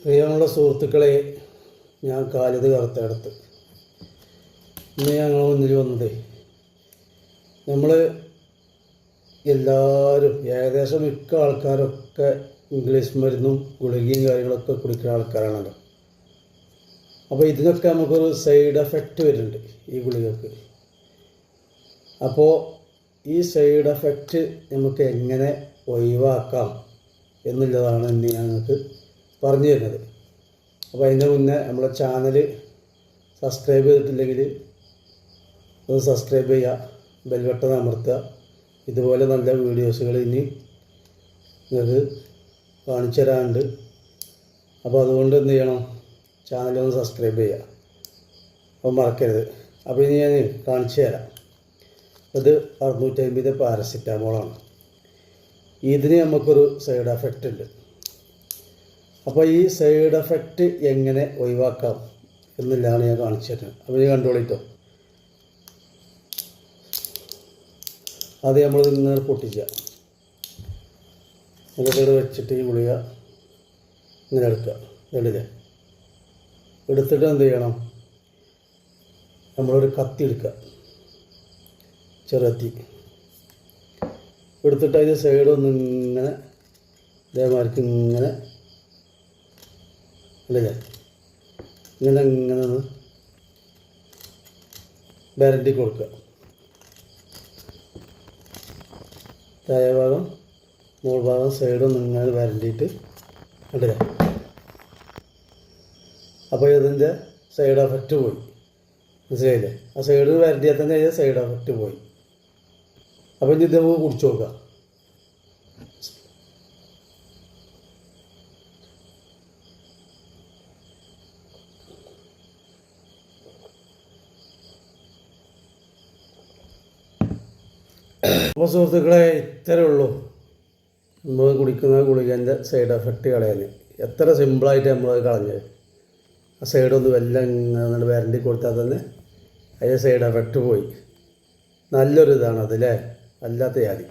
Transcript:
പ്രിയമുള്ള സുഹൃത്തുക്കളെ, ഞാൻ കാലിത് കറുത്തെടുത്ത് ഇന്ന് ഞങ്ങൾ മുന്നിൽ വന്നത് നമ്മൾ എല്ലാവരും ഏകദേശം മിക്ക ആൾക്കാരൊക്കെ ഇംഗ്ലീഷ് മരുന്നും ഗുളികയും കാര്യങ്ങളൊക്കെ കുടിക്കുന്ന ആൾക്കാരാണല്ലോ. അപ്പോൾ ഇതിനൊക്കെ നമുക്കൊരു സൈഡ് എഫക്റ്റ് വരുന്നുണ്ട് ഈ ഗുളികൾക്ക്. അപ്പോൾ ഈ സൈഡ് എഫക്റ്റ് നമുക്ക് എങ്ങനെ ഒഴിവാക്കാം എന്നുള്ളതാണ് ഇന്ന് ഞങ്ങൾക്ക് പറഞ്ഞു തരുന്നത്. അപ്പോൾ അതിൻ്റെ മുന്നേ നമ്മളെ ചാനൽ സബ്സ്ക്രൈബ് ചെയ്തിട്ടില്ലെങ്കിൽ ഒന്ന് സബ്സ്ക്രൈബ് ചെയ്യുക, ബെൽ ബട്ടൺ അമർത്തുക. ഇതുപോലെ നല്ല വീഡിയോസുകൾ ഇനി നിങ്ങൾക്ക് കാണിച്ചു തരാനുണ്ട്. അപ്പോൾ അതുകൊണ്ട് എന്ത് ചെയ്യണം, ചാനലൊന്ന് സബ്സ്ക്രൈബ് ചെയ്യുക, അപ്പോൾ മറക്കരുത്. അപ്പോൾ ഇനി ഞാൻ കാണിച്ചു തരാം. ഇത് 650 പാരസിറ്റാമോളാണ്. ഇതിന് നമുക്കൊരു സൈഡ് എഫക്റ്റ് ഉണ്ട്. അപ്പോൾ ഈ സൈഡ് എഫക്റ്റ് എങ്ങനെ ഒഴിവാക്കാം എന്നുള്ളതാണ് ഞാൻ കാണിച്ചു തരുന്നത്. അപ്പോൾ ഇത് കണ്ടോളിട്ടോ. അത് നമ്മൾ ഇങ്ങനെ പൊട്ടിക്കുക, എന്നിട്ട് വെച്ചിട്ട് ഈ ഗുളിക ഇങ്ങനെ എടുക്കുക. കണ്ടില്ലേ? എടുത്തിട്ട് എന്ത് ചെയ്യണം, നമ്മളൊരു കത്തി എടുക്കുക, ചെറുകത്തി എടുത്തിട്ട് അതിൻ്റെ സൈഡൊന്ന് ഇങ്ങനെ ഇതേമാതിരിക്ക് ഇങ്ങനെ അല്ലേ ഇങ്ങനെ ഇങ്ങനെ ഒന്ന് വരണ്ടി കൊടുക്കുക. താഴെ ഭാഗം മുകൾ ഭാഗം സൈഡൊന്ന് ഇങ്ങനെ വരണ്ടിയിട്ട് കണ്ടില്ലേ? അപ്പോൾ ഇതിൻ്റെ സൈഡ് എഫക്റ്റ് പോയി. മനസ്സിലായില്ലേ? ആ സൈഡ് വരണ്ടിയാൽ തന്നെ അതിൻ്റെ സൈഡ് എഫക്റ്റ് പോയി. അപ്പോൾ ഇനി ഇത് നമുക്ക് കുടിച്ചു നോക്കുക. അപ്പോൾ സുഹൃത്തുക്കളെ, ഇത്രയേ ഉള്ളൂ നമ്മൾ കുടിക്കുന്ന ഗുളികൻ്റെ സൈഡ് എഫക്റ്റ് കളയാൻ. എത്ര സിമ്പിളായിട്ട് നമ്മളത് കളഞ്ഞത്. ആ സൈഡൊന്ന് വെല്ലം ഇങ്ങനെ വരണ്ടി കൊടുത്താൽ തന്നെ അതിൻ്റെ സൈഡ് എഫക്റ്റ് പോയി. നല്ലൊരു ഇതാണ് അതല്ലേ, അല്ലാത്ത ജാതി.